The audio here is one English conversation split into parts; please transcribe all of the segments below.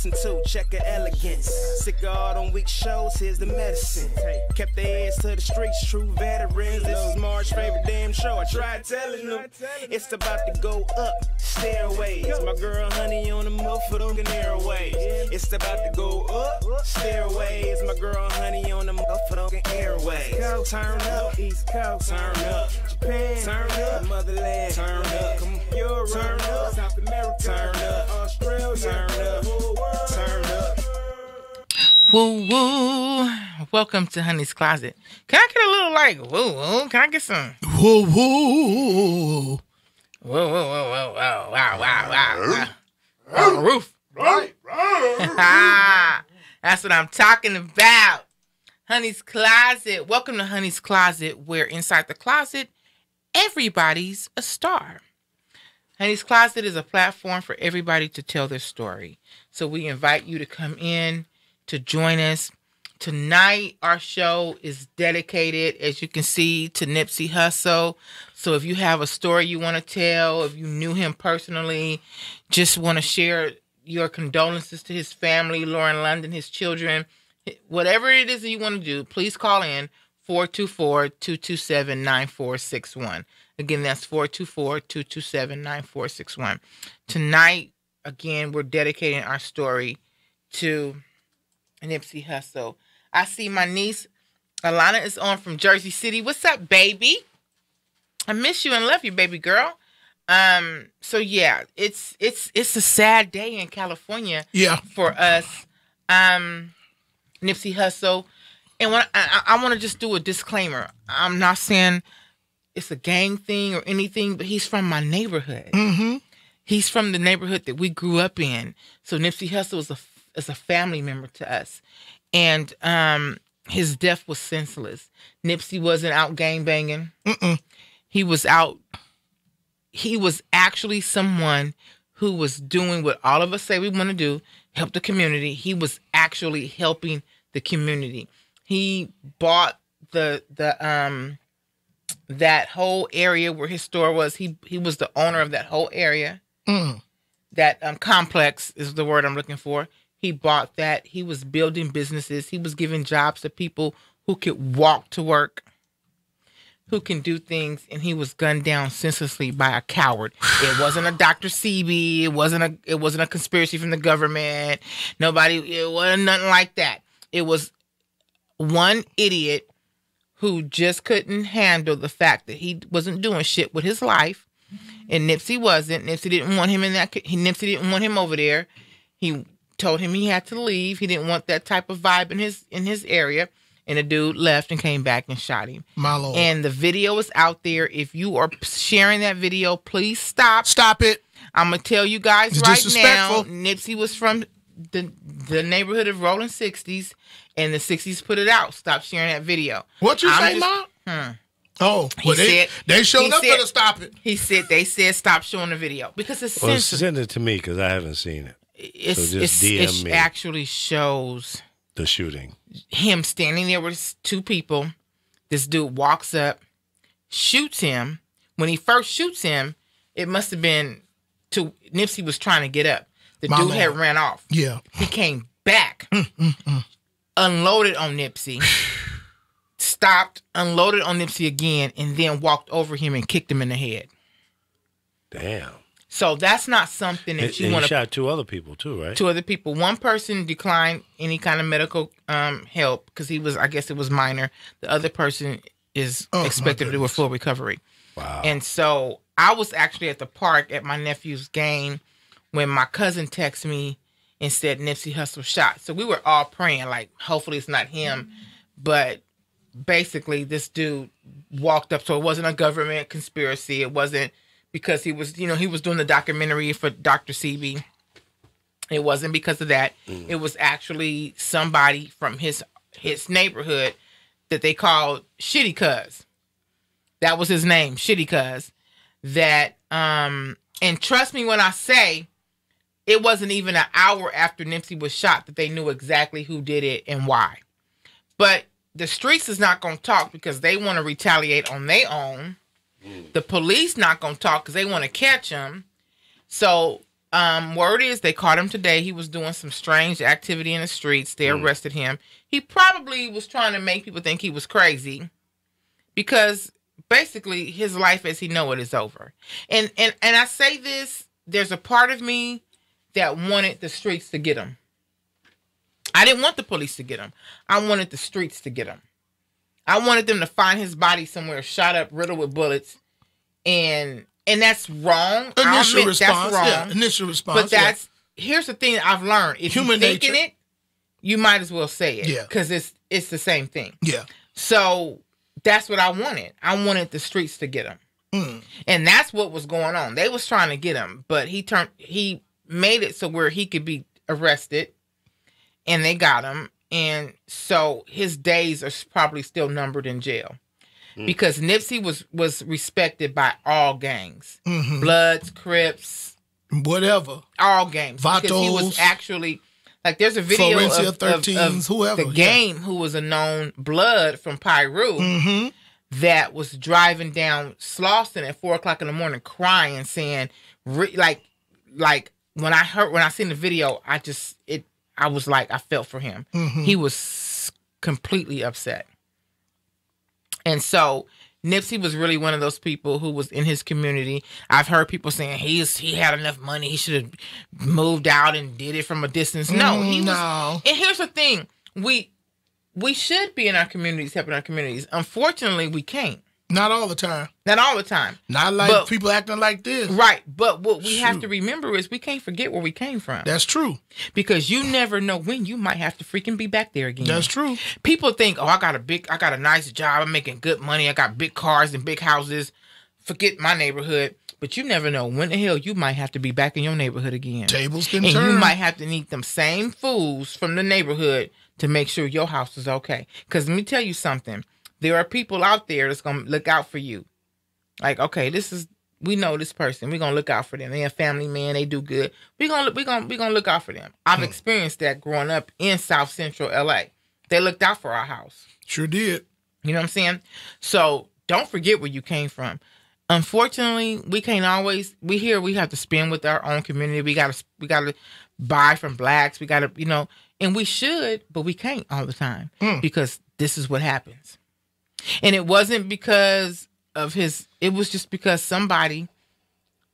listen to. Check her elegance. Sick of all them weak shows, here's the medicine. Kept their ass to the streets, true veterans. This is Marge's favorite damn show. I tried telling them it's about to go up. Stairways. My girl Honey on the motherfucking airways. It's about to go up. Stairways. My girl Honey on the motherfucking airways. Turn up. East Coast. Turn up. Japan. Turn up. Motherland. Turn up. Europe. Turn up. South America. Turn up. Australia. Turn up. Whole world. Turn up. Woo woo. Welcome to Honey's Closet. Can I get a little like woo woo? Can I get some woo woo? Whoa, whoa, whoa, whoa, whoa, wow, wow, wow. On the roof. That's what I'm talking about. Honey's Closet. Welcome to Honey's Closet, where inside the closet, everybody's a star. Honey's Closet is a platform for everybody to tell their story. So we invite you to come in to join us. Tonight, our show is dedicated, as you can see, to Nipsey Hussle. So if you have a story you want to tell, if you knew him personally, just want to share your condolences to his family, Lauren London, his children, whatever it is that you want to do, please call in 424-227-9461. Again, that's 424-227-9461. Tonight, again, we're dedicating our story to Nipsey Hussle. I see my niece, Alana, is on from Jersey City. What's up, baby? I miss you and love you, baby girl. So yeah, it's a sad day in California. Yeah. For us, Nipsey Hussle, and when I want to just do a disclaimer. I'm not saying it's a gang thing or anything, but he's from my neighborhood. Mm-hmm. He's from the neighborhood that we grew up in. So Nipsey Hussle is a family member to us, and his death was senseless. Nipsey wasn't out gangbanging. He was actually someone who was doing what all of us say we want to do, help the community. He was actually helping the community. He bought that whole area where his store was. He was the owner of that whole area. That complex is the word I'm looking for. He bought that. He was building businesses. He was giving jobs to people who could walk to work, who can do things, and he was gunned down senselessly by a coward. It wasn't a Dr. Sebi. It wasn't a conspiracy from the government. It wasn't nothing like that. It was one idiot who just couldn't handle the fact that he wasn't doing shit with his life, and Nipsey wasn't. Nipsey didn't want him Nipsey didn't want him over there. He told him he had to leave. He didn't want that type of vibe in his area. And the dude left and came back and shot him. My Lord. And the video is out there. If you are sharing that video, please stop. Stop it. I'm going to tell you guys it's right disrespectful. now, Nipsey was from the neighborhood of Rolling 60s, and the 60s put it out. Stop sharing that video. What you say, Mom? Oh, well, they showed up to stop it. They said stop showing the video because it's sensitive. Send it to me because I haven't seen it. It me. Actually shows the shooting. Him standing there with two people. This dude walks up, shoots him. When he first shoots him, it must have been Nipsey was trying to get up. The dude had ran off. Yeah. He came back, unloaded on Nipsey, stopped, unloaded on Nipsey again, and then walked over him and kicked him in the head. Damn. So that's not something that you want to... He shot two other people too, right? Two other people. One person declined any kind of medical help because I guess it was minor. The other person is expected to do a full recovery. Wow. And so I was actually at the park at my nephew's game when my cousin texted me and said Nipsey Hussle shot. So we were all praying, like, hopefully it's not him. But basically this dude walked up. So it wasn't a government conspiracy. It wasn't... because he was doing the documentary for Dr. Sebi. It wasn't because of that. It was actually somebody from his neighborhood that they called Shitty Cuz. That was his name, Shitty Cuz. That, and trust me when I say, it wasn't even an hour after Nipsey was shot that they knew exactly who did it and why. But the streets is not going to talk because they want to retaliate on their own. The police not going to talk because they want to catch him. So Word is they caught him today. He was doing some strange activity in the streets. They arrested him. He probably was trying to make people think he was crazy because basically his life as he know it is over. And I say this, there's a part of me that wanted the streets to get him. I didn't want the police to get him. I wanted the streets to get him. I wanted them to find his body somewhere shot up, riddled with bullets, and that's wrong. Initial response. That's wrong. Yeah, initial response. But here's the thing I've learned. If you're thinking it, you might as well say it. Yeah. Because it's the same thing. Yeah. So that's what I wanted. I wanted the streets to get him. And that's what was going on. They was trying to get him, but he made it so where he could be arrested, and they got him. And so his days are probably still numbered in jail. Because Nipsey was respected by all gangs. Bloods, Crips. Whatever. All gangs. Vatos. Because he was actually, like there's a video Florencia of 13s, whoever. The Game, who was a known Blood from Pyru, that was driving down Slauson at 4 o'clock in the morning crying, saying, like when I seen the video, I was like, I felt for him. He was completely upset. And so Nipsey was really one of those people who was in his community. I've heard people saying he had enough money, he should have moved out and did it from a distance. No, he was. And here's the thing: we should be in our communities, helping our communities. Unfortunately, we can't. Not all the time. Not all the time. Not like people acting like this. Right. But what we have to remember is we can't forget where we came from. That's true. Because you never know when you might have to freaking be back there again. That's true. People think, oh, I got a nice job. I'm making good money. I got big cars and big houses. Forget my neighborhood. But you never know when the hell you might have to be back in your neighborhood again. Tables can turn. And you might have to need them same fools from the neighborhood to make sure your house is okay. Because let me tell you something. There are people out there that's going to look out for you. Like, okay, we know this person. We're going to look out for them. They're a family man. They do good. We're going to look out for them. I've experienced that growing up in South Central LA. They looked out for our house. Sure did. You know what I'm saying? So don't forget where you came from. Unfortunately, we can't always, we have to spend with our own community. We got to buy from blacks. We got to, and we should, but we can't all the time because this is what happens. And it wasn't because of it was just because somebody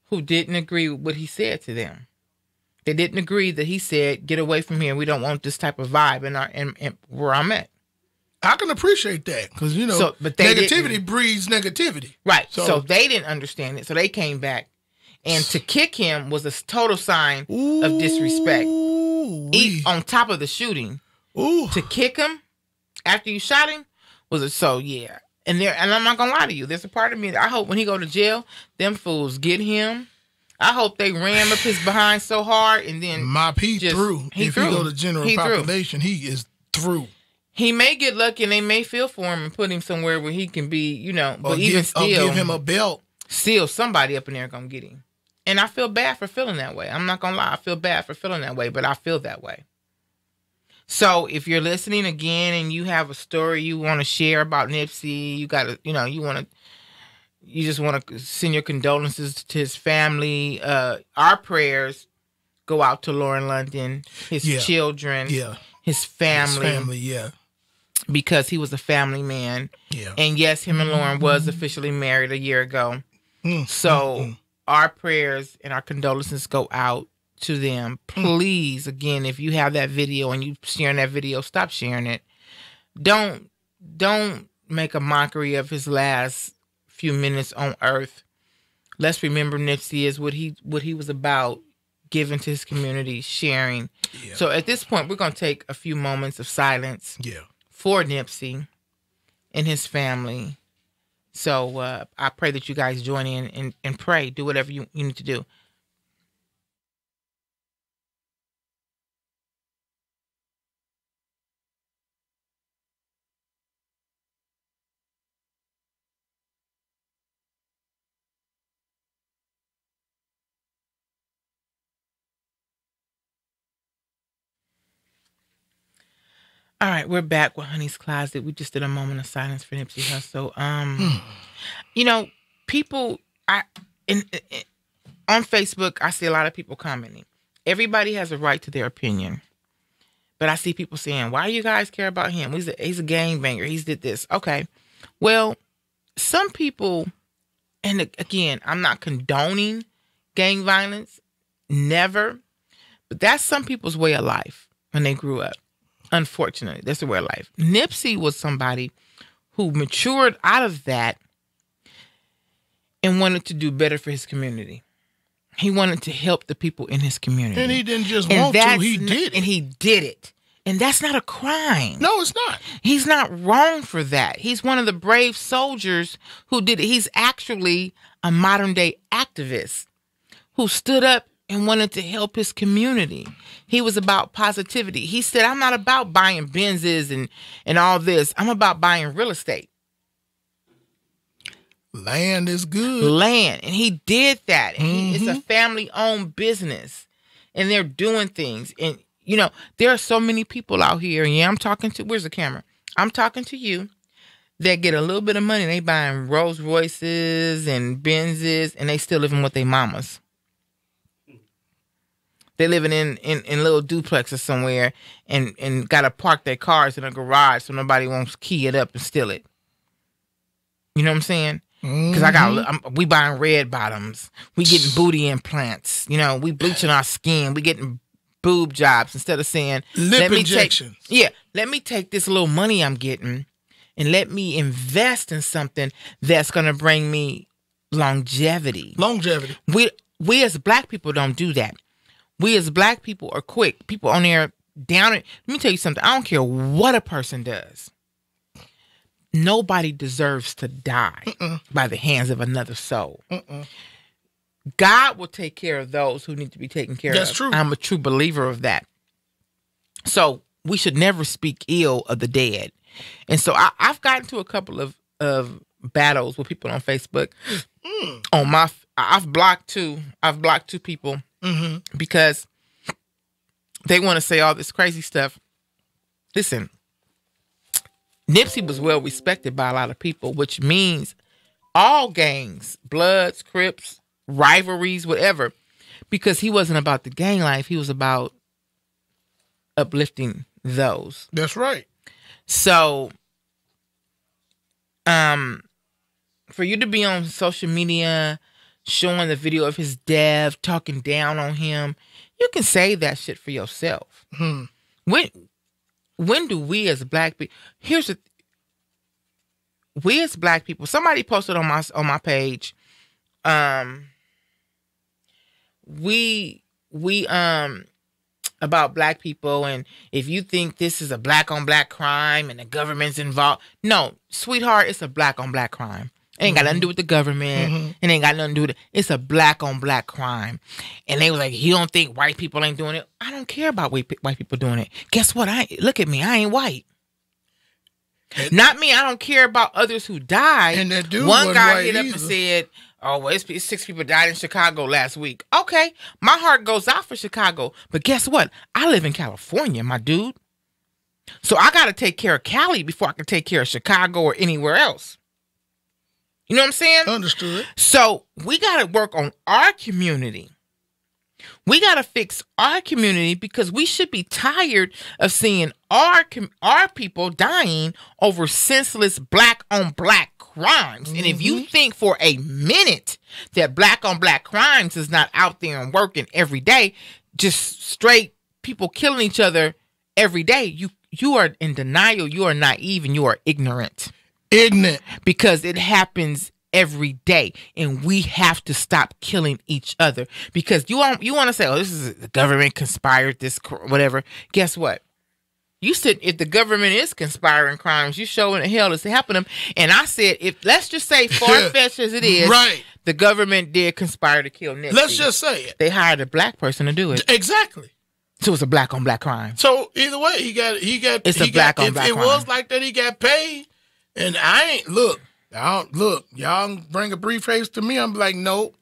who didn't agree with what he said to them. They didn't agree that he said, get away from here. We don't want this type of vibe in where I'm at. I can appreciate that because, but negativity breeds negativity. Right. So they didn't understand it. So they came back. And to kick him was a total sign of disrespect. On top of the shooting. To kick him after you shot him. Yeah. And I'm not gonna lie to you, there's a part of me that I hope when he go to jail, them fools get him. I hope they ram up his behind so hard and then he through. If you go to general population, he is through. He may get lucky and they may feel for him and put him somewhere where he can be, but even still, give him a belt. Still, somebody up in there gonna get him. And I feel bad for feeling that way. I'm not gonna lie, I feel bad for feeling that way, but I feel that way. So if you're listening again and you have a story you want to share about Nipsey, you got to, you just want to send your condolences to his family. Our prayers go out to Lauren London, his children, his family. Because he was a family man. Yeah. And yes, him and Lauren was officially married a year ago. Our prayers and our condolences go out to them. Please, again, if you have that video and you sharing that video, stop sharing it. Don't make a mockery of his last few minutes on earth. Let's remember Nipsey is what he was about, giving to his community, sharing. Yeah. So at this point, we're going to take a few moments of silence for Nipsey and his family. So I pray that you guys join in and pray. Do whatever you need to do. All right, we're back with Honey's Closet. We just did a moment of silence for Nipsey Hussle. People, on Facebook, I see a lot of people commenting. Everybody has a right to their opinion. But I see people saying, why do you guys care about him? He's a gangbanger. He's did this. Okay. Well, some people, and again, I'm not condoning gang violence. Never. But that's some people's way of life when they grew up. Unfortunately, that's the way of life. Nipsey was somebody who matured out of that and wanted to do better for his community. He wanted to help the people in his community. And he didn't just want to, he did it. And he did it. And that's not a crime. No, it's not. He's not wrong for that. He's one of the brave soldiers who did it. He's actually a modern day activist who stood up and wanted to help his community. He was about positivity. He said, I'm not about buying Benzes and all this. I'm about buying real estate. Land is good. Land. And he did that. And it's a family-owned business. And they're doing things. And, you know, there are so many people out here. And yeah, I'm talking to, where's the camera? I'm talking to you that get a little bit of money. And they buying Rolls Royces and Benzes. And they still living with their mamas. They living in little duplexes somewhere and got to park their cars in a garage so nobody won't key it up and steal it. You know what I'm saying? Because we buying red bottoms. We getting booty implants. You know, we bleaching our skin. We getting boob jobs instead of saying, lip injections. Let me take this little money I'm getting and let me invest in something that's going to bring me longevity. We as black people don't do that. We as black people are quick. People on there down it. Let me tell you something. I don't care what a person does. Nobody deserves to die by the hands of another soul. God will take care of those who need to be taken care of. That's true. I'm a true believer of that. So we should never speak ill of the dead. And so I've gotten to a couple of battles with people on Facebook. I've blocked two people. Because they want to say all this crazy stuff. Listen, Nipsey was well respected by a lot of people, which means all gangs, Bloods, Crips, rivalries, whatever, because he wasn't about the gang life. He was about uplifting those. That's right. So, for you to be on social media showing the video of his death, talking down on him, you can say that shit for yourself. When do we as black people? We as black people. Somebody posted on my page. We about black people, and if you think this is a black on black crime and the government's involved, no, sweetheart, it's a black on black crime. It ain't got nothing to do with the government. It ain't got nothing to do with it. It's a black on black crime. And they were like, you don't think white people ain't doing it? I don't care about white people doing it. Guess what? Look at me. I ain't white. Not me. I don't care about others who died. And that dude One guy hit up either. and said, oh, well, 6 people died in Chicago last week. Okay. My heart goes out for Chicago. But guess what? I live in California, my dude. So I got to take care of Cali before I can take care of Chicago or anywhere else. You know what I'm saying? Understood. So we got to work on our community. We got to fix our community because we should be tired of seeing our people dying over senseless black on black crimes. And if you think for a minute that black on black crimes is not out there and working every day, just straight people killing each other every day, you are in denial, you are naive, and you are ignorant. Because it happens every day, and we have to stop killing each other. Because you want to say, oh, this is the government conspired this, whatever. Guess what? You said if the government is conspiring crimes, you showing the hell it's happening. And I said, if let's just say far-fetched as it is, right, the government did conspire to kill Nipsey. Let's just say it. They hired a black person to do it. Exactly. So it's a black on black crime. So either way, he got. It's a black on black crime. If it was like that, he got paid. And y'all bring a briefcase to me, I'm like, nope.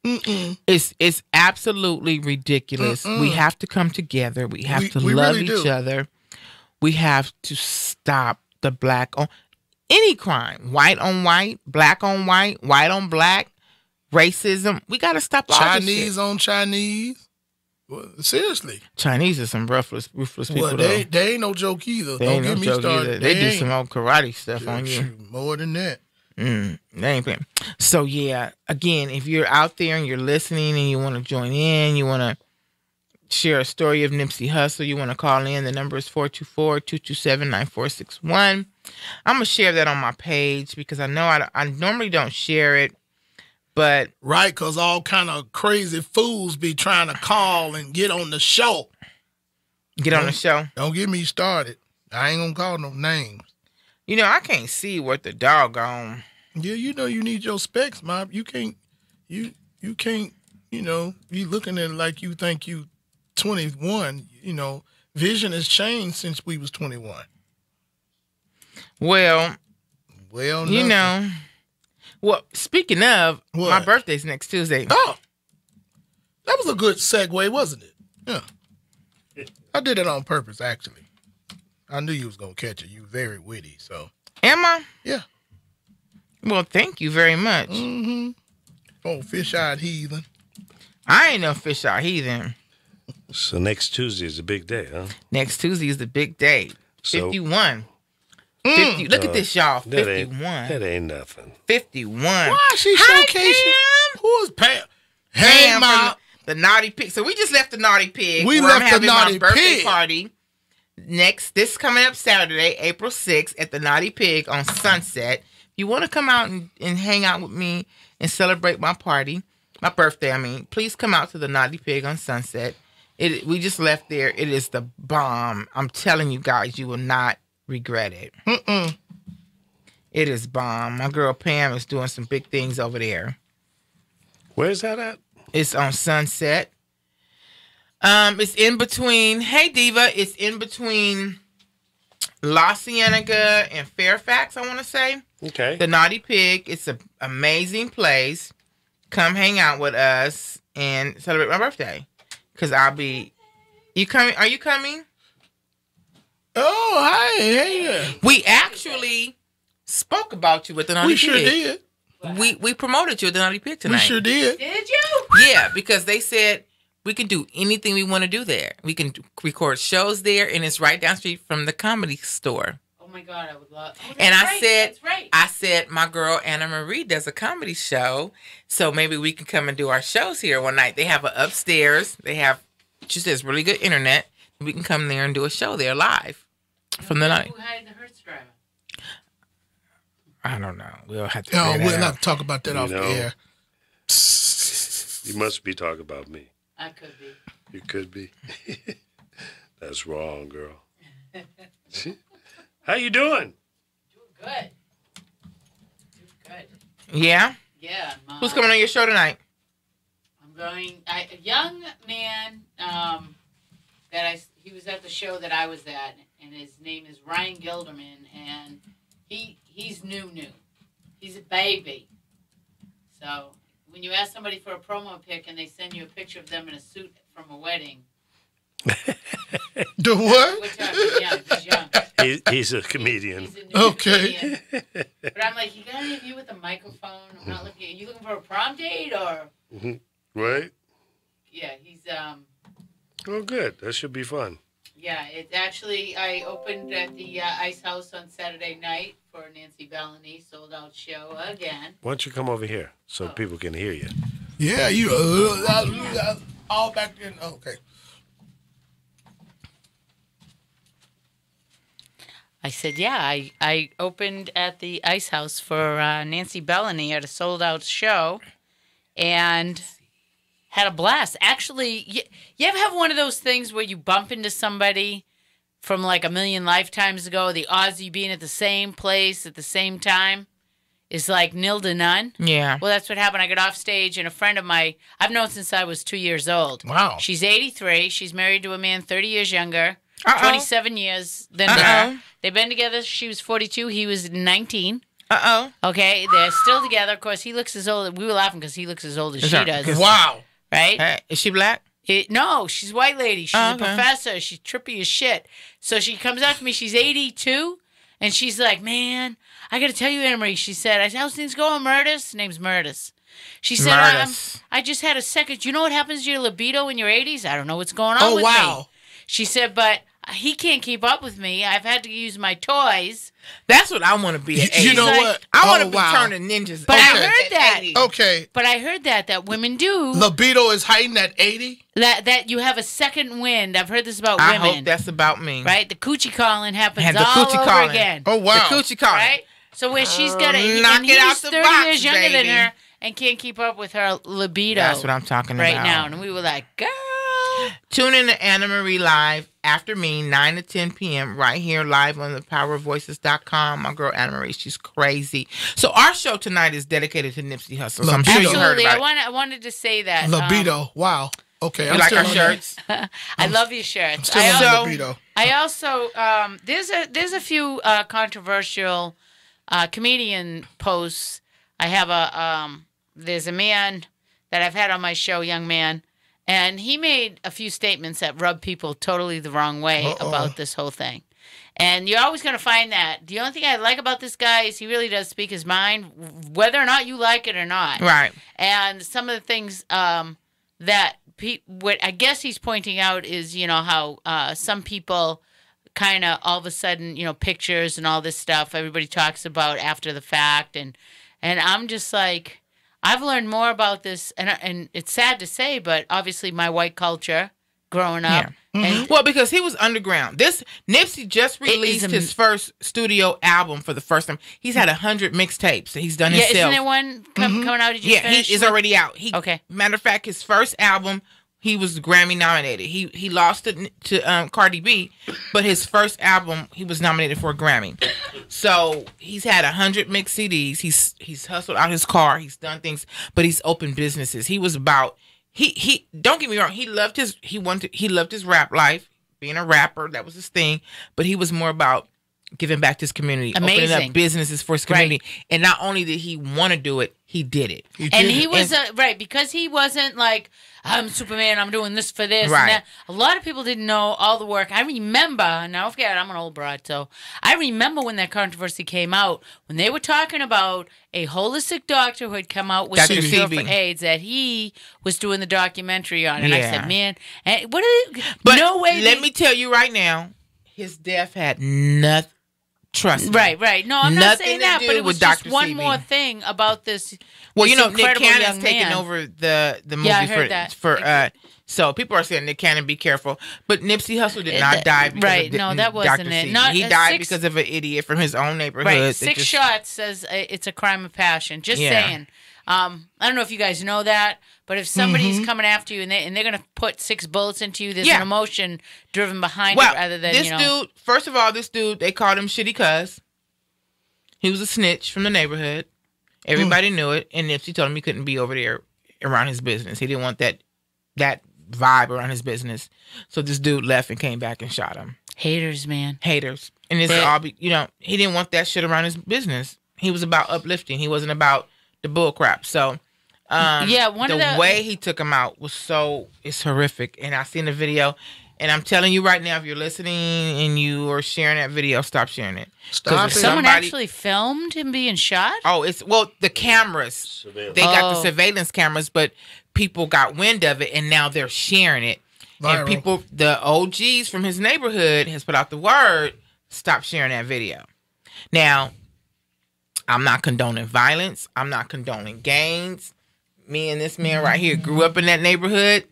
It's absolutely ridiculous. We have to come together. We have to love each other. We have to stop the black on any crime. White on white, black on white, white on black. racism. We got to stop all this Chinese shit. on Chinese. Well, seriously. Chinese are some ruthless people. Well, they ain't no joke either. Don't get me started. They do some old karate stuff on you. Shoot, more than that. They ain't playing. So yeah, again, if you're out there and you're listening and you want to join in, you want to share a story of Nipsey Hussle, you want to call in, the number is 424-227-9461. I'm going to share that on my page because I know I normally don't share it, but... Right, because all kind of crazy fools be trying to call and get on the show. On the show? Don't get me started. I ain't going to call no names. You know, I can't see what the doggone... Yeah, you know you need your specs, Mom. You can't, you can't, you know, be looking at it like you think you 21. You know, vision has changed since we was 21. Well, you know, well, speaking of, my birthday's next Tuesday. Oh, that was a good segue, wasn't it? Yeah. I did it on purpose, actually. I knew you was going to catch it. You were very witty, so. Am I? Yeah. Well, thank you very much. Mm-hmm. Oh, fish-eyed heathen. I ain't no fish-eyed heathen. So next Tuesday is a big day, huh? Next Tuesday is the big day. 51. 50. Look at this, y'all. 51. That ain't nothing. 51. Why is she showcasing? Who is Pam? Hey, Mom. The Naughty Pig. So we just left the Naughty Pig. We left the Naughty Pig. My birthday party. This coming up Saturday, April 6th at the Naughty Pig on Sunset. If you want to come out and hang out with me and celebrate my party, my birthday, I mean, please come out to the Naughty Pig on Sunset. We just left there. It is the bomb. I'm telling you guys, you will not regret it. It is bomb. My girl Pam is doing some big things over there. Where's that at? It's on Sunset. It's in between. Hey, Diva. It's in between La Cienega and Fairfax, I want to say. Okay. The Naughty Pig. It's an amazing place. Come hang out with us and celebrate my birthday. Because I'll be... You coming? Are you coming? Oh, hey. We actually spoke about you at the Naughty Pig. We sure did. We promoted you at the Naughty Pig tonight. We sure did. Did you? Yeah, because they said we can do anything we want to do there. We can record shows there, and it's right down the street from the Comedy Store. Oh my God, I would love. Oh, and that's right. I said, my girl Anna Marie does a comedy show, so maybe we can come and do our shows here one night. They have an upstairs. They have, she says, really good internet. We can come there and do a show there live from the night. Who hired the Hertz driver? I don't know. We'll have to. We'll have to talk about that off the air. You must be talking about me. I could be. You could be. That's wrong, girl. How you doing? Doing good. Good. Yeah? Yeah. Who's coming on your show tonight? I'm going... a young man he was at the show that I was at, and his name is Ryan Gilderman, and he's new. He's a baby. So when you ask somebody for a promo pic and they send you a picture of them in a suit from a wedding... The what? He's young. He's a comedian. He's a new okay. comedian. But I'm like, you got any of you with a microphone? I'm not looking. Are you looking for a prom date or? Right. Yeah, he's Oh, good. That should be fun. Yeah, it's actually I opened at the Ice House on Saturday night for Nancy Bellany sold out show again. Why don't you come over here so people can hear you? Yeah, you all back in. Okay. I said, yeah, I opened at the Ice House for Nancy Bellany at a sold-out show and had a blast. Actually, you ever have one of those things where you bump into somebody from like a million lifetimes ago? The odds of you being at the same place at the same time is like nil to none. Yeah. Well, that's what happened. I got off stage, and a friend of mine, I've known since I was 2 years old. Wow. She's 83. She's married to a man 30 years younger. 27 years than her. They've been together. She was 42. He was 19. Okay, they're still together. Of course, he looks as old. We were laughing because he looks as old as she does. Wow. Right? Is she black? No, she's a white lady. She's a professor. She's trippy as shit. So she comes up to me. She's 82. And she's like, man, I got to tell you, Anna Marie. She said, how's things going, Murdis? Her name's Murdis. She said, Murders. I just had a second. You know what happens to your libido in your 80s? I don't know what's going on with wow. me. She said, but he can't keep up with me. I've had to use my toys. That's what I want to be at 80. You know like, what? I want to Oh, be wow. turning ninjas. But I over heard at that. 80. Okay. But I heard that women do. Libido is heightened at 80? That you have a second wind. I've heard this about I women. hope that's about me. right? The coochie calling happens And the all coochie over calling. again. Oh, wow. The coochie calling. Right? So where she's got a Knock and it out he's the 30 box, years younger than baby. her and can't keep up with her libido. That's what I'm talking right about. now. And we were like, girl. Tune in to Anna Marie Live after me, 9 to 10 p.m. right here live on thepowerofvoices.com. My girl Anna Marie, she's crazy. So our show tonight is dedicated to Nipsey Hussle. So I'm sure you heard Absolutely. about it. I wanted to say that. Libido. Wow. Okay. You like our on that. shirts? I love your shirts. Still I on also- libido. I also there's a few controversial comedian posts. I have there's a man that I've had on my show, young man, and he made a few statements that rub people totally the wrong way about this whole thing. And you're always going to find that. The only thing I like about this guy is he really does speak his mind, whether or not you like it or not. Right. And some of the things that what I guess he's pointing out is, how some people kind of all of a sudden, pictures and all this stuff everybody talks about after the fact. And I'm just like, I've learned more about this. And it's sad to say, but obviously my white culture growing up. Yeah. And Well, because he was underground. Nipsey just released his first studio album for the first time. He's had 100 mixtapes that he's done yeah, himself. isn't there one coming out? Did you Yeah, finish he is with- already out. Okay. Matter of fact, his first album, he was Grammy nominated. He lost it to Cardi B, but his first album, he was nominated for a Grammy. So he's had 100 mixed CDs. He's hustled out his car. He's done things, but he's opened businesses. He was about he. Don't get me wrong. He loved his rap life, being a rapper. That was his thing. But he was more about giving back to his community, opening Amazing. up businesses for his community. And not only did he want to do it, he did it. And he was right, because he wasn't like, I'm Superman, I'm doing this for this Right. and that. A lot of people didn't know all the work. I remember, now forget, I'm an old broad, so I remember when that controversy came out, when they were talking about a holistic doctor who had come out with Dr. the cure for CB. AIDS that he was doing the documentary on. And I Yeah. said, man, what are But no way. let me tell you right now, his death had nothing. Trust me. Right. No, I'm not Nothing saying to that, do but it was with just Dr. one CB. more thing about this. Well, this Nick incredible Cannon's young taking man. over the movie Yeah, I heard that. so people are saying Nick Cannon, be careful. But Nipsey Hussle did not die because right, of no, that Dr. wasn't it. CB. Not he a died 6 because of an idiot from his own neighborhood. Right, that 6 just- shots says it's a crime of passion. Just Yeah. saying. I don't know if you guys know that, but if somebody's coming after you and they're gonna put 6 bullets into you, there's Yeah. an emotion driven behind Well, it rather than this dude, first of all, they called him Shitty Cuz. He was a snitch from the neighborhood. Everybody knew it. And Nipsey told him he couldn't be over there around his business. He didn't want that vibe around his business. So this dude left and came back and shot him. haters, man. Haters. And this all be, he didn't want that shit around his business. He was about uplifting. He wasn't about the bull crap. So Yeah, one of the the way he took him out it's horrific. And I seen the video. And I'm telling you right now, if you're listening and you are sharing that video, stop sharing it. 'Cause Stop if it. someone somebody- actually filmed him being shot. Oh, the cameras. They got the surveillance cameras, but people got wind of it, and now they're sharing it. Viral. And people, the OGs from his neighborhood has put out the word, stop sharing that video. Now, I'm not condoning violence. I'm not condoning gangs. Me and this man right here grew up in that neighborhood.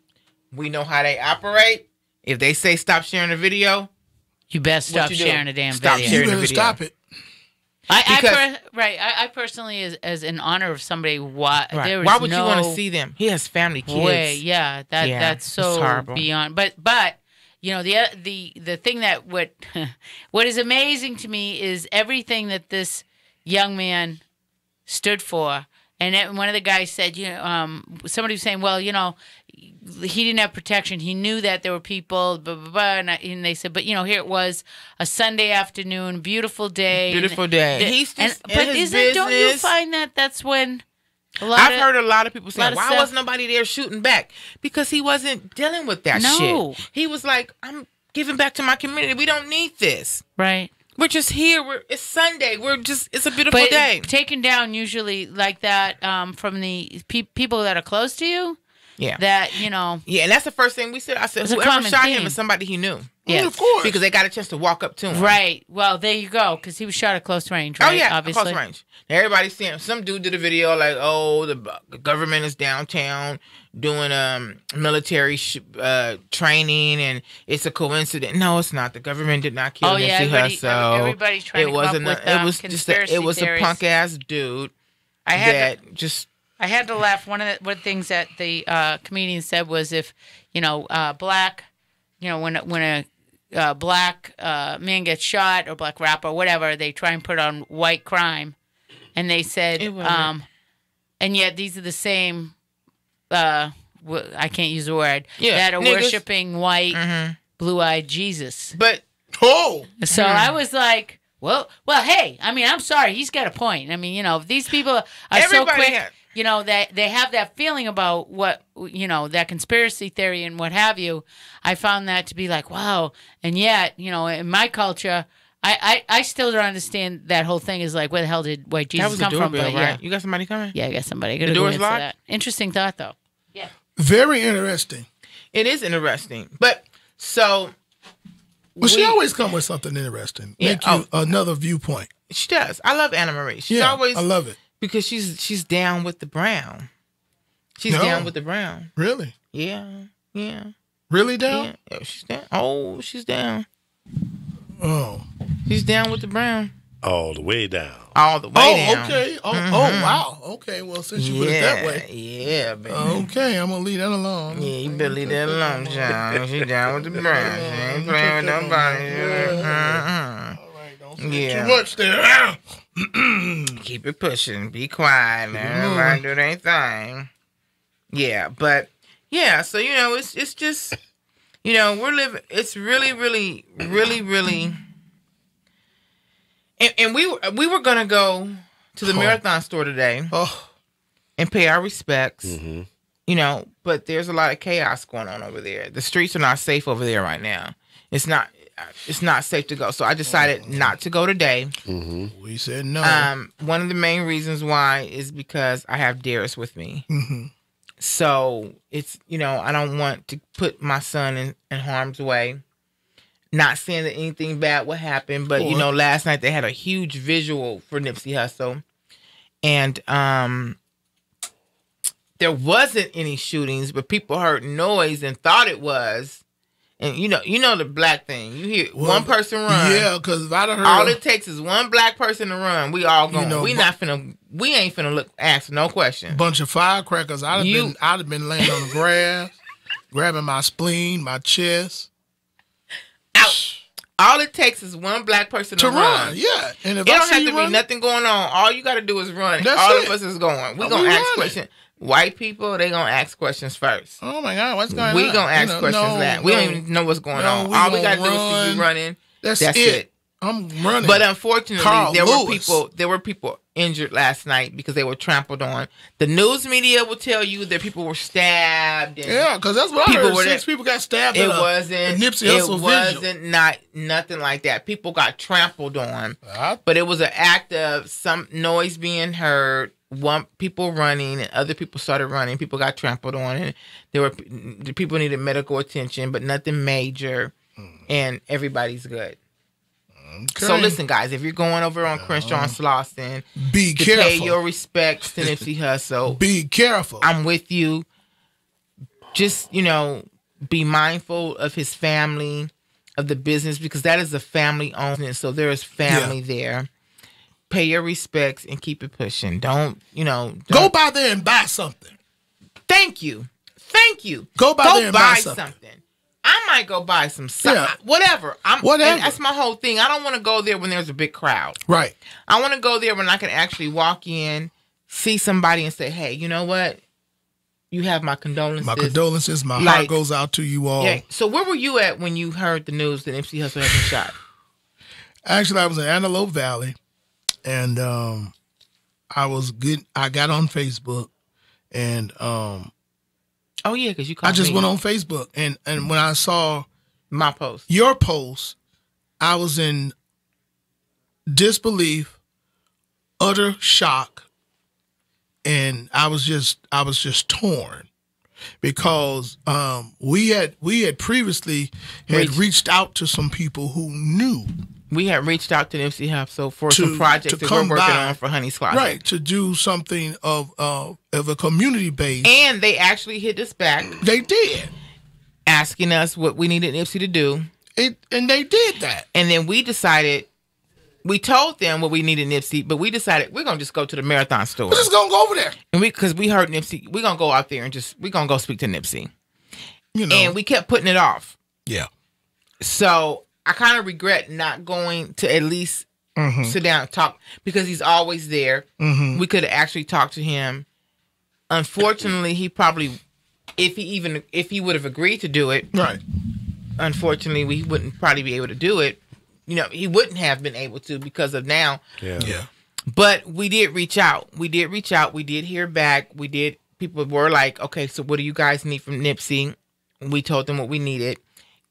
We know how they operate. If they say stop sharing the video, You best stop you do? sharing a damn Stop video. sharing You the better video. stop it. I personally, as an honor of somebody, Right. there is Why would no you want to see them? He has family, kids. way. Yeah, Yeah, that's it's so horrible. beyond. But the thing that what is amazing to me is everything that this young man stood for. And one of the guys said, somebody was saying, well, he didn't have protection. He knew that there were people, blah, blah, blah. And they said, but, here it was a Sunday afternoon, beautiful day. Beautiful day. He's just in but his don't you business. find that's when I've heard a lot of people saying, of why stuff- wasn't nobody there shooting back? Because he wasn't dealing with that No. shit. He was like, I'm giving back to my community. We don't need this. Right. We're just here. It's Sunday. It's a beautiful But day. taken down usually like that from the people that are close to you. Yeah. That, you know. Yeah, and that's the first thing we said. I said, It's a whoever common shot him theme. is somebody he knew. Yeah. Of course. Because they got a chance to walk up to him. Right. Well, there you go. Because he was shot at close range, right? Oh, yeah, Obviously. close range. Now, everybody's saying, some dude did a video like, oh, the government is downtown doing military training, and it's a coincidence. No, it's not. The government did not kill Nipsey Hussle. Everybody's trying to come up with it was a punk ass dude I had to laugh. One of the things that the comedian said was, if black, when a black man gets shot, or black rapper, or whatever, they try and put on white crime, and they said, and yet these are the same. I can't use the word that are worshiping white, blue-eyed Jesus. But so I was like, well, hey, I mean, I'm sorry, he's got a point. I mean, these people are so quick. They have that feeling about what, that conspiracy theory and what have you. I found that to be like, wow. And yet, in my culture, I still don't understand that whole thing. Is like, where the hell did white Jesus come from? But, right? Yeah. You got somebody coming? Yeah, I got somebody. The door's locked? That. Interesting thought, though. Yeah. Very interesting. It is interesting. But, so... Well, she always come with something interesting. Make you another viewpoint. She does. I love Anna Marie. She's always... I love it. Because she's down with the brown. She's down with the brown. Really? Yeah. Really down? Yeah, she's down. Oh, she's down. Oh. She's down with the brown. All the way down. All the way down. Okay. Oh, wow. Okay, well, since you put it that way. Yeah, baby. Okay, I'm going to leave that alone. Yeah, you better leave that alone, John. She's down with the brown. She ain't playing with nobody. All right, don't say too much there. Keep it pushing. Be quiet, man. Everybody do their thing. Yeah, but yeah, so it's just we're living. It's really, really, really, really. And we were gonna go to the Marathon store today and pay our respects. Mm-hmm. But there's a lot of chaos going on over there. The streets are not safe over there right now. It's not safe to go. So I decided not to go today. Mm-hmm. We said no. One of the main reasons why is because I have Darius with me. Mm-hmm. So it's, I don't want to put my son in harm's way. Not saying that anything bad will happen, but last night they had a huge visual for Nipsey Hussle. And there wasn't any shootings, but people heard noise and thought it was. And you know the black thing. You hear one person run. Yeah, because if I'd have heard all it takes is one black person to run. We all going. We ain't finna ask no question. Bunch of firecrackers. I'd have been laying on the grass, grabbing my spleen, my chest. Out. All it takes is one black person to run. Yeah, and if it don't have to be nothing going on. All you got to do is run. All of us is going. We gonna ask questions. White people, they gonna ask questions first. Oh my God, what's going on? We gonna ask questions we don't even know what's going on. All we gotta do is see you running. That's it. I'm running. But unfortunately, there were people injured last night because they were trampled on. The news media will tell you that people were stabbed. Yeah, because that's what I heard. 6 people got stabbed. It wasn't Nipsey nothing like that. People got trampled on, but it was an act of some noise being heard. People running and other people started running. People got trampled on, and the people needed medical attention, but nothing major, and everybody's good. Okay. So listen, guys, if you're going over on Crenshaw and Slauson, be careful. Pay your respects to Nipsey Hussle. Be careful. I'm with you. Just be mindful of his family, of the business, because that is a family-owned business. So there is family there. Pay your respects and keep it pushing. Don't go by there and buy something. Thank you. Go by there and buy something. I might go buy some whatever. Whatever. That's my whole thing. I don't want to go there when there's a big crowd. Right. I want to go there when I can actually walk in, see somebody, and say, "Hey, you know what? You have my condolences. My condolences. My heart goes out to you all." Yeah. So where were you at when you heard the news that Nipsey Hussle had been shot? Actually, I was in Antelope Valley. And I was good. I got on Facebook, and because you called I just went on Facebook, and when I saw my post, your post, I was in disbelief, utter shock, and I was just torn because we had previously reached out to some people who knew. We had reached out to Nipsey Hussle for some projects that we're working on for Honey's Closet. Right, to do something of a community base. And they actually hit us back. They did. Asking us what we needed Nipsey to do. And they did that. And then we decided, we told them what we needed Nipsey, but we decided we're going to just go to the Marathon store. We're just going to go over there. And because we heard Nipsey, we're going to go out there and we're going to go speak to Nipsey. You know. And we kept putting it off. Yeah. So I kind of regret not going to at least sit down and talk because he's always there. We could have actually talked to him. Unfortunately, he probably, if he would have agreed to do it, right. Unfortunately, we wouldn't probably be able to do it. You know, he wouldn't have been able to because of now. Yeah. But we did reach out. We did hear back. People were like, okay, so what do you guys need from Nipsey? We told them what we needed.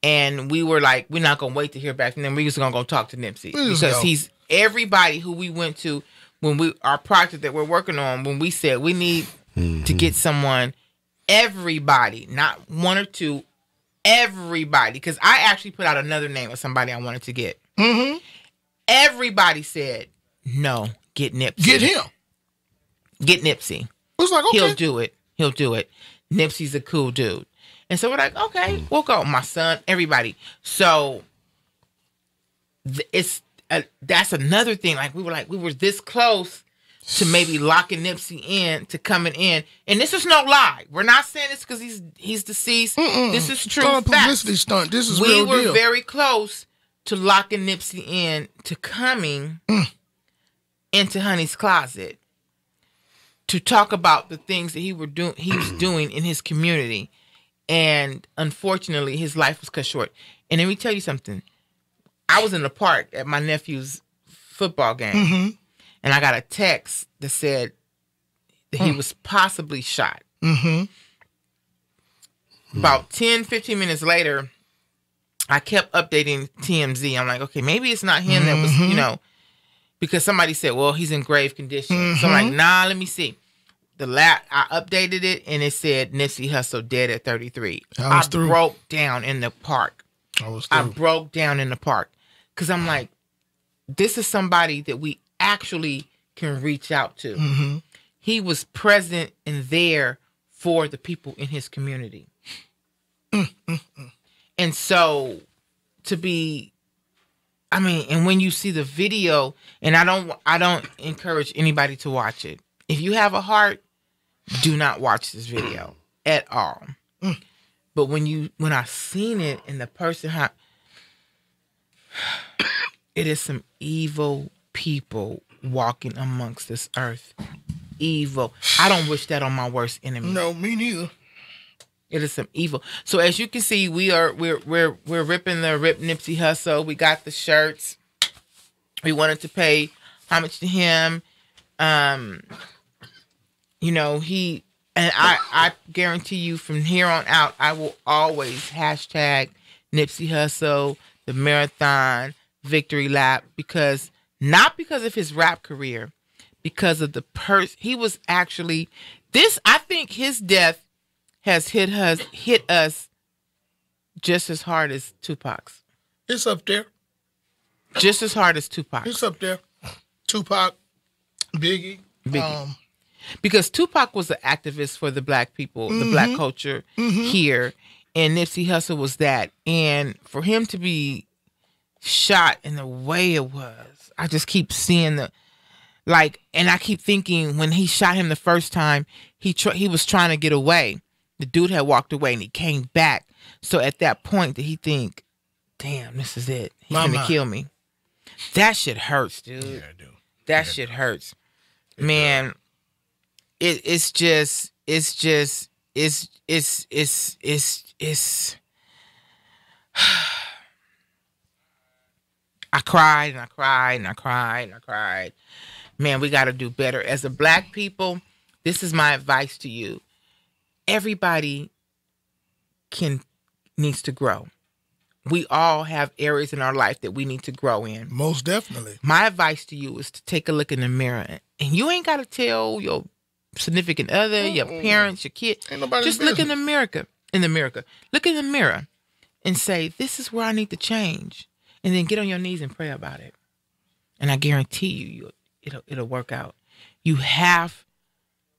And we were like, we're not going to wait to hear back from them. We're just going to go talk to Nipsey. Because he's everybody who we went to when our project that we're working on, when we said we need to get someone, everybody, not one or two, everybody. Because I actually put out another name of somebody I wanted to get. Everybody said, no, get Nipsey. Get him. Get Nipsey. I was like, okay. He'll do it. Nipsey's a cool dude. And so we're like, okay, we'll go. My son, everybody. So that's another thing. Like we were this close to maybe locking Nipsey in to coming in. And this is no lie. We're not saying this because he's deceased. This is true. It's not a publicity stunt. This is real deal. We were very close to locking Nipsey in to coming into Honey's Closet to talk about the things that he was doing in his community. And unfortunately, his life was cut short. And let me tell you something. I was in the park at my nephew's football game, and I got a text that said that he was possibly shot. About 10, 15 minutes later, I kept updating TMZ. I'm like, okay, maybe it's not him that was, because somebody said, well, he's in grave condition. So I'm like, nah, let me see. I updated it and it said Nipsey Hussle dead at 33. I broke down in the park. I broke down in the park because I'm like, this is somebody that we actually can reach out to. He was present and there for the people in his community. And so and when you see the video, and I don't encourage anybody to watch it. If you have a heart, do not watch this video at all. But when I seen it and the person it is some evil people walking amongst this earth. Evil. I don't wish that on my worst enemy. No, me neither. It is some evil. So as you can see, we're ripping the Rip Nipsey Hussle. We got the shirts. We wanted to pay homage to him. I guarantee you from here on out, I will always hashtag Nipsey Hussle, the Marathon Victory Lap, not because of his rap career, because of the he was actually I think his death has hit us just as hard as Tupac's. It's up there. Just as hard as Tupac. It's up there. Tupac, Biggie. Because Tupac was an activist for the black people, the black culture here, and Nipsey Hussle was that. And for him to be shot in the way it was, I just keep seeing and I keep thinking when he shot him the first time, he was trying to get away. The dude had walked away and he came back. So at that point, did he think, damn, this is it. He's going to kill me. That shit hurts, dude. Yeah, I do. That shit hurts. Man, it's I cried and I cried and I cried and I cried. Man, we got to do better. As a black people, this is my advice to you. Everybody needs to grow. we all have areas in our life that we need to grow in. Most definitely. My advice to you is to take a look in the mirror. And you ain't got to tell your significant other, your parents, your kid. Ain't nobody's Just look in business. the mirror. Look in the mirror and say, this is where I need to change. And then get on your knees and pray about it. And I guarantee you, it'll work out. You have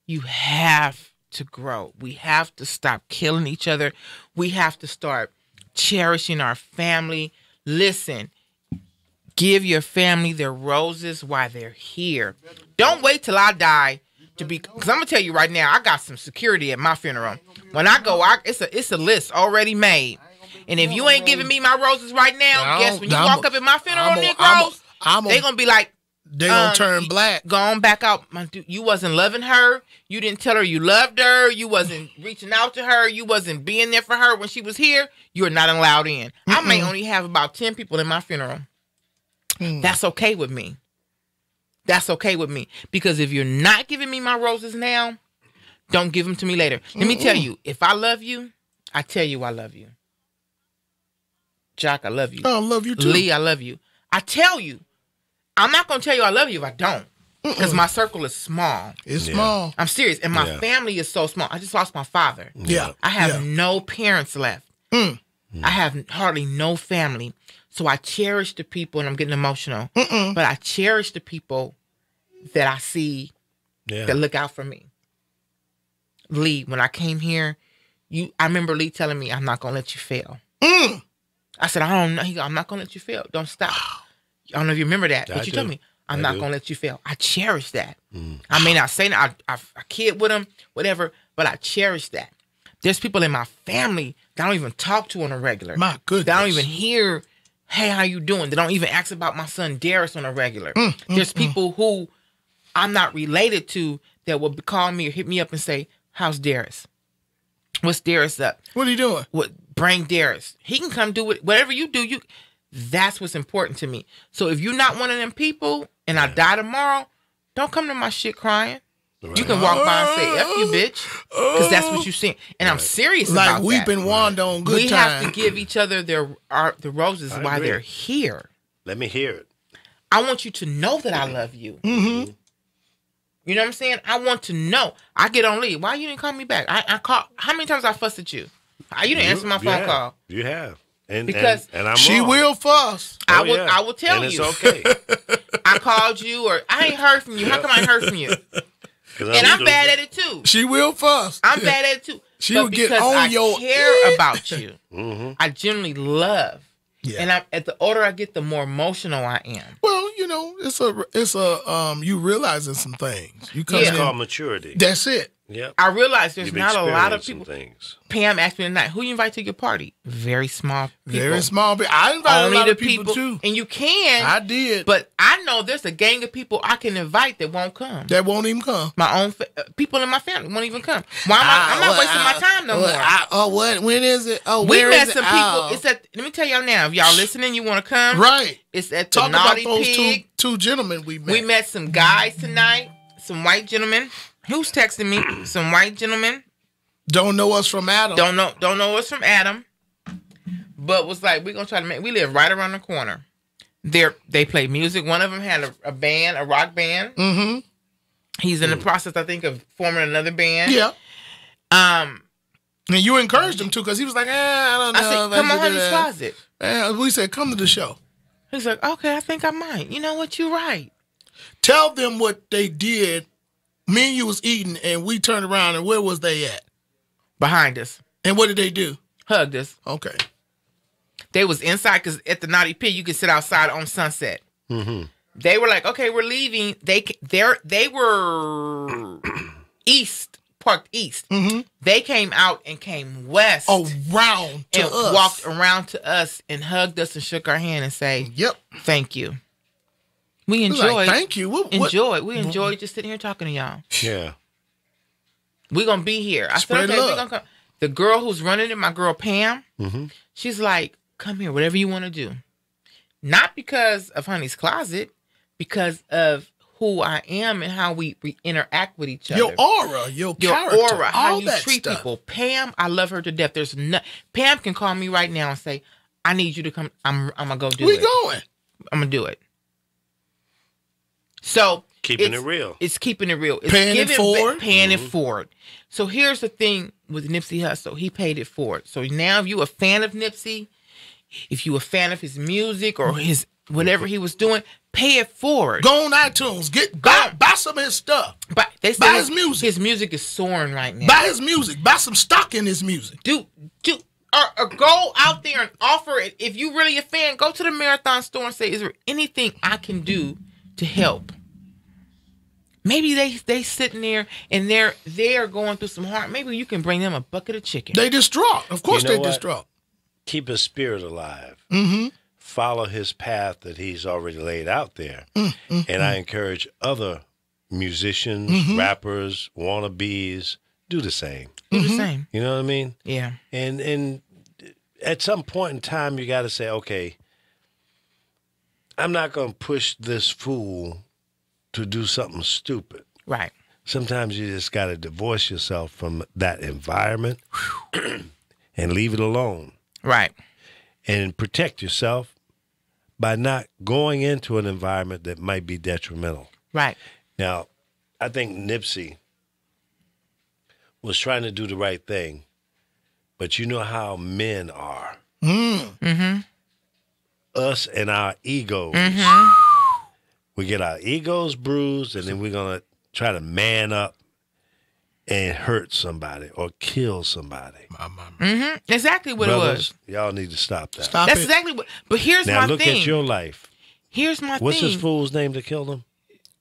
to grow. We have to stop killing each other. We have to start cherishing our family. Listen, give your family their roses while they're here. Don't wait till I die to be, because I'm gonna tell you right now, I got some security at my funeral. When I go, it's a list already made. And if you ain't giving me my roses right now, guess when you walk up at my funeral, Negroes, they gonna be like, they gonna turn black. Go on back out. My dude, you wasn't loving her. You didn't tell her you loved her. You wasn't reaching out to her. You wasn't being there for her when she was here. You are not allowed in. I may only have about 10 people in my funeral. That's okay with me. That's okay with me. Because if you're not giving me my roses now, don't give them to me later. Let me tell you, if I love you, I tell you I love you. Jock, I love you. I love you too. Lee, I love you. I tell you. I'm not going to tell you I love you if I don't. Because my circle is small. It's small. I'm serious. And my family is so small. I just lost my father. Yeah. I have no parents left. I have hardly no family. So I cherish the people, and I'm getting emotional. But I cherish the people that I see that look out for me. Lee, when I came here, I remember Lee telling me, I'm not going to let you fail. I said, I don't know. He go, I'm not going to let you fail. Don't stop. I don't know if you remember that, but you told me, I'm not going to let you fail. I cherish that. I may not say that. I kid with him, whatever, but I cherish that. There's people in my family that I don't even talk to on a regular. My goodness. That I don't even hear, hey, how you doing? They don't even ask about my son Darius on a regular. There's people who I'm not related to that will call me or hit me up and say, how's Darius? What's Darius up? What are you doing? Bring Darius. He can come do it. Whatever you do, that's what's important to me. So if you're not one of them people and I die tomorrow, don't come to my shit crying. Right. You can walk by and say, F you, bitch. Because that's what you're saying. And I'm serious about that. Like weeping Wanda on good we time. have to give each other the roses while they're here. Let me hear it. I want you to know that I love you. You know what I'm saying? I want to know. I get on leave. Why you didn't call me back? I call. How many times I fussed at you? You didn't answer my phone call. You have. And I'm she wrong. will fuss. I will tell and you. It's okay. I called you or I ain't heard from you. How come I ain't heard from you? And I'm bad at it too. She will fuss. I'm bad at it too. She will get on I your care about you. I genuinely love. Yeah. And at the older I get, the more emotional I am. Well, it's a you realizing some things. You come It's in, called maturity. that's it. Yep. I realize there's You've not a lot of experienced some people. things. Pam asked me tonight, who you invite to your party? Very small people. Very small. I invited Only a lot the of people too. And you can. I did. But I know there's a gang of people I can invite that won't come. That won't even come. My own people in my family won't even come. Why am I'm not wasting my time no more. What? When is it? Oh, We where met is some it? people. Oh. It's at. Let me tell y'all now. If y'all listening, you want to come. Right. It's at the Talk about Naughty those Pig. two gentlemen we met. We met some guys tonight. Some white gentlemen. Who's texting me? Some white gentlemen. Don't know us from Adam. Don't know us from Adam. But was like, we're gonna try to make. We live right around the corner. They play music. One of them had a band, a rock band. He's in the process, I think, of forming another band. Yeah. And you encouraged him too, because he was like, I don't know. I said, come on, Honey's Closet. We said, come to the show. He's like, okay, I think I might. You know what? You're right. Tell them what they did. Me and you was eating, and we turned around, and where was they at? Behind us. And what did they do? Hugged us. Okay. They was inside, because at the Naughty Pig, you could sit outside on Sunset. They were like, okay, we're leaving. They were parked east. They came out and came west. Around to and us. walked around to us and hugged us and shook our hand and say, yep. Thank you. We Like, enjoyed. thank you. We enjoyed just sitting here talking to y'all. Yeah. We're going to be here. I Spread said, okay, love. we're going to come. The girl who's running it, my girl Pam, she's like, come here, whatever you want to do. Not because of Honey's Closet, because of who I am and how we interact with each other. Your aura, your character, aura, how all you that treat stuff. people. Pam, I love her to death. Pam can call me right now and say, I need you to come. I'm gonna go do We it. going. I'm gonna do it. So Keeping it real. It's keeping it real. It's Paying it forward. Paying it forward. So here's the thing with Nipsey Hussle. He paid it forward. So now if you a fan of Nipsey, if you a fan of his music or his whatever he was doing, pay it forward. Go on iTunes. Buy some of his stuff. But they say Buy his music. His music is soaring right now. Buy his music. Buy some stock in his music. Or go out there and offer it. If you really a fan, go to the Marathon store and say, is there anything I can do to help? Maybe they sitting there and they're going through some hard. Maybe you can bring them a bucket of chicken. They distraught. Of course You know they what? distraught. Keep his spirit alive. Mm-hmm. Follow his path that he's already laid out there. And I encourage other musicians, rappers, wannabes, do the same. Do the same. You know what I mean? Yeah. And at some point in time, you got to say, okay, I'm not going to push this fool to do something stupid. Right. Sometimes you just got to divorce yourself from that environment and leave it alone. Right. And protect yourself by not going into an environment that might be detrimental. Right. Now, I think Nipsey was trying to do the right thing, but you know how men are. Mm-hmm. Us and our egos. We get our egos bruised, and then we're going to try to man up and hurt somebody or kill somebody. Exactly what Brothers, it was. y'all need to stop that. Stop That's it. exactly what. But here's Now my look thing. at your life. Here's my What's thing. this fool's name that killed him?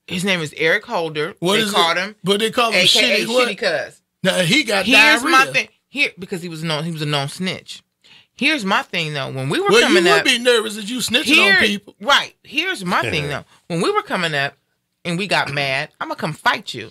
His name is Eric Holder. What they is called it? him, But they call him AKA shitty what? Shitty Cuz. Now, he got Here's diarrhea. my thing. Here, because he was a known snitch. Here's my thing though. When we were Well, you coming would up, be nervous if you snitching on people. right. Here's my thing though. When we were coming up and we got mad, I'm gonna come fight you.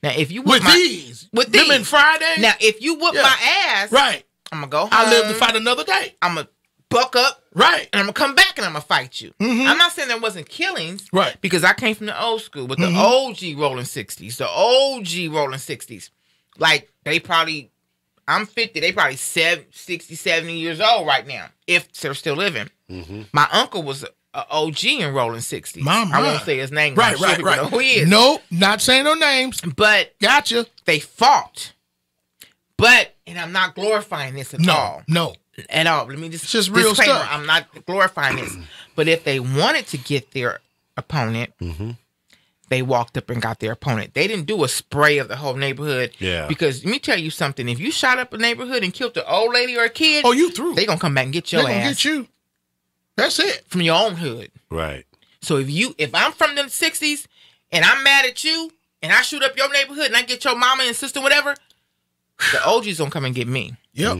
Now, if you With whoop these. with Them these. in Friday. Now, if you whoop Yeah. my ass, Right. I'm gonna go home. I live to fight another day. I'm gonna buck up. Right. And I'm gonna come back and I'm gonna fight you. I'm not saying there wasn't killings, Right. Because I came from the old school with the OG rolling 60s, the OG rolling 60s. Like they probably, I'm 50, they probably 60, 70 years old right now, if they're still living. My uncle was a OG in rolling 60s. My. I won't say his name. Right, I'm sure right, people right. know who he is. No, not saying no names. But Gotcha. they fought. But, and I'm not glorifying this at all. No. At all. Let me just It's just real disclaimer, stuff. I'm not glorifying this. But if they wanted to get their opponent, they walked up and got their opponent. They didn't do a spray of the whole neighborhood. Yeah. Because let me tell you something. If you shot up a neighborhood and killed an old lady or a kid, Oh, you through. they gonna come back and get They're your going to ass get you. That's it. from your own hood. Right. So if I'm from the 60s and I'm mad at you and I shoot up your neighborhood and I get your mama and sister, whatever, the OG's gonna come and get me. Yep.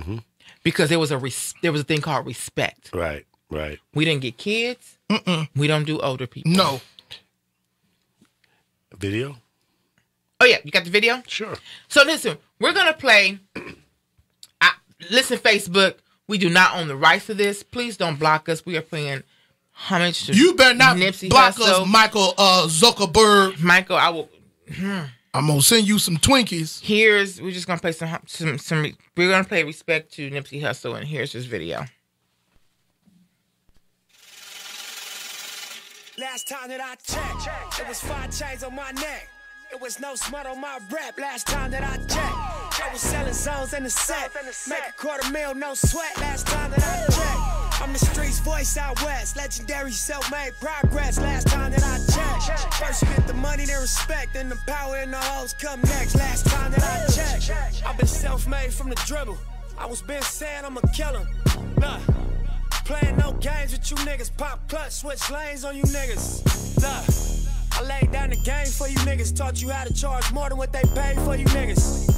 Because there was a thing called respect. Right. Right. We didn't get kids. We don't do older people. No. Video? Oh yeah, you got the video? Sure. So listen, we're gonna play. Listen, Facebook, we do not own the rights to this. Please don't block us. We are playing homage to You better not Nipsey block Hussle. us, Michael Zuckerberg. Michael, I will. I'm going to send you some Twinkies. We're just gonna play some. We're gonna play respect to Nipsey Hussle, and here's his video. Last time that I checked, it was 5 chains on my neck. It was no smut on my rep. Last time that I checked, I was selling zones in the set. Make $250,000, no sweat. Last time that I checked, I'm the streets voice out west. Legendary self-made progress. Last time that I checked, first you get the money, then respect, then the power and the hoes come next. Last time that I checked, I've been self-made from the dribble. I was been saying I'm a killer. Look. Playing no games with you niggas. Pop clutch, switch lanes on you niggas. Look, I laid down the game for you niggas. Taught you how to charge more than what they paid for you niggas.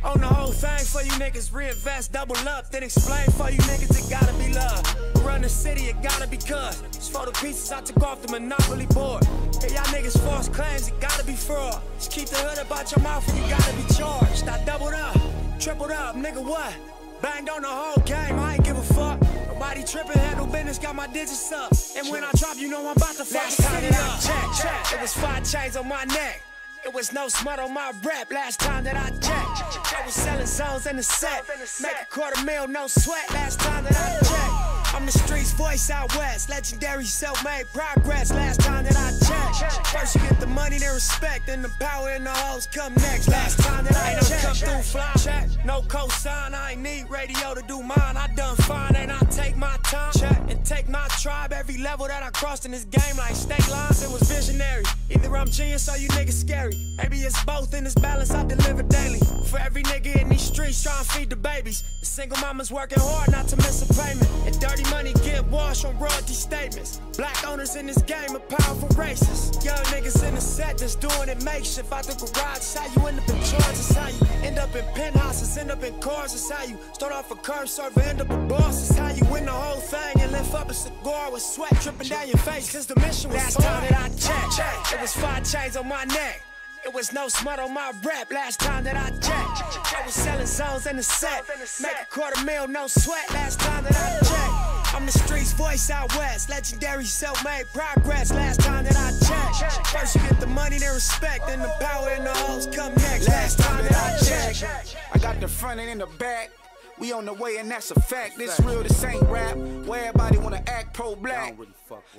Own the whole thing for you niggas. Reinvest, double up, then explain for you niggas. It gotta be love. Run the city, it gotta be cuz. It's for the pieces I took off the monopoly board. Hey, y'all niggas false claims, it gotta be fraud. Just keep the hood about your mouth and you gotta be charged. I doubled up, tripled up, nigga what? Banged on the whole game, I ain't give a fuck. Nobody tripping, handle business, got my digits up. And when I drop, you know I'm about to fuck the city up. Check. It was 5 chains on my neck. It was no smut on my rep. Last time that I checked, I was selling zones in the set. Make $250,000, no sweat. Last time that I checked, I'm the streets voice out west, legendary self-made progress. Last time that I checked, first you get the money, then respect, and the power and the hoes come next. Last time that I checked, come through fly, check, no cosign. I ain't need radio to do mine. I done fine, and I take my time, check, and take my tribe. Every level that I crossed in this game, like state lines, it was visionary. Either I'm genius or you niggas scary. Maybe it's both in this balance I deliver daily. For every nigga in these streets trying to feed the babies. The single mama's working hard not to miss a payment. And dirty money get washed on royalty statements. Black owners in this game are powerful racists. Young niggas in the set that's doing it makeshift. Out the garage, it's how you end up in charge. It's how you end up in penthouses, end up in cars. It's how you start off a curb server, end up a boss. It's how you win the whole thing and lift up a cigar with sweat dripping down your face. Cause the mission was last time that I checked, it was 5 chains on my neck. It was no smut on my rap last time that I checked. I was selling zones in the set. Make $250,000, no sweat last time that I checked. I'm the streets voice out west, legendary self-made progress. Last time that I checked. First you get the money, then respect, and the power and the hoes come next. Last time that I checked. I got the front and in the back. We on the way and that's a fact. This real, this ain't rap. Where everybody wanna act pro-black.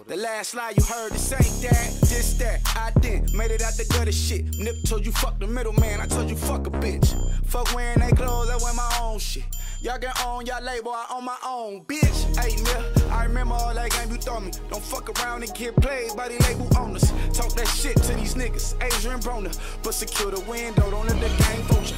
The last lie you heard, this ain't that, this that. I did, made it out the gutter shit. Nip told you fuck the middleman, I told you fuck a bitch. Fuck wearing they clothes, I wear my own shit. Y'all can own y'all label, I own my own, bitch. Hey, nigga, I remember all that game you throw me. Don't fuck around and get played by the label owners. Talk that shit to these niggas, Adrian Broner. But secure the window, don't let the game fool you.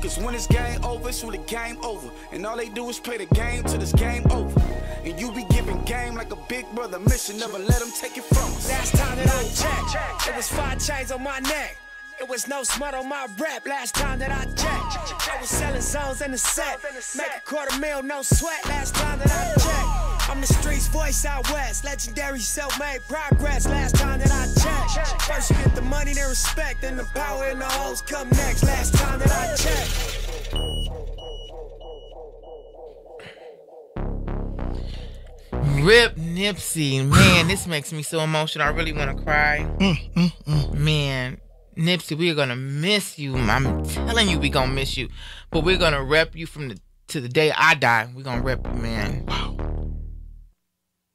Cause when it's game over, it's really game over. And all they do is play the game till it's game over. And you be giving game like a big brother mission, never let them take it from us. Last time that I checked, it was 5 chains on my neck. It was no smut on my rap last time that I checked. I was selling zones in the set. Make $250,000, no sweat last time that I checked. I'm the streets voice out west, legendary self-made progress. Last time that I checked. First you get the money, then respect, and the power and the hoes come next. Last time that I checked. Rip Nipsey, man, this makes me so emotional. I really want to cry. Man, Nipsey, we are gonna miss you. I'm telling you, we gonna miss you. But we're gonna rep you to the day I die. We're gonna rep you, man. Wow.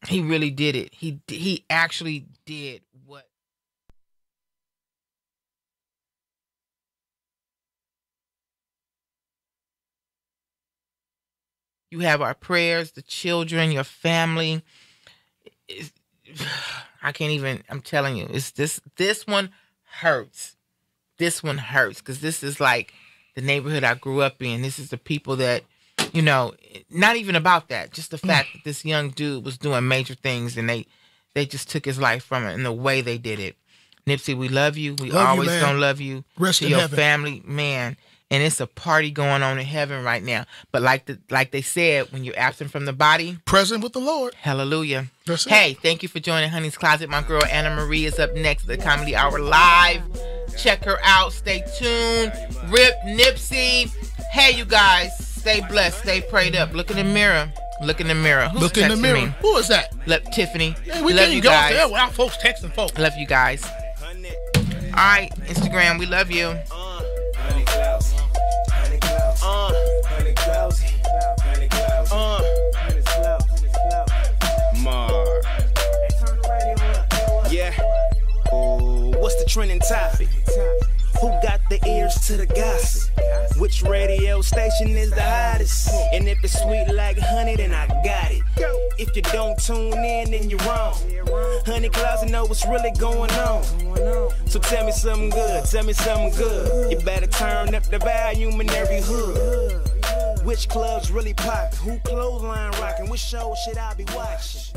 He really did it. He actually did what. You have our prayers, the children, your family. I can't even, I'm telling you, it's this one hurts. This one hurts because this is like the neighborhood I grew up in. This is the people that, you know, not even about that. Just the fact that this young dude was doing major things and they just took his life from it and the way they did it. Nipsey, we love you. We always gonna love you. Rest in your heaven. Family, man. And it's a party going on in heaven right now. But like they said, when you're absent from the body, present with the Lord. Hallelujah. That's it. Hey, thank you for joining Honey's Closet. My girl Anna Marie is up next at the Comedy Hour Live. Check her out. Stay tuned. Rip Nipsey. Hey, you guys. Stay blessed. Stay prayed up. Look in the mirror. Look in the mirror. Who's Look in the texting mirror. me? Who is that? Tiffany. Hey, we love can't you go guys. there without folks texting folks. Love you guys. All right, Instagram. We love you. Yeah. Oh, what's the trending topic? Who got the ears to the gossip? Which radio station is the hottest? And if it's sweet like honey, then I got it. If you don't tune in, then you're wrong. Honey Closet know what's really going on. So tell me something good, tell me something good. You better turn up the volume in every hood. Which clubs really poppin'? Who clothesline rockin'? Which show should I be watching?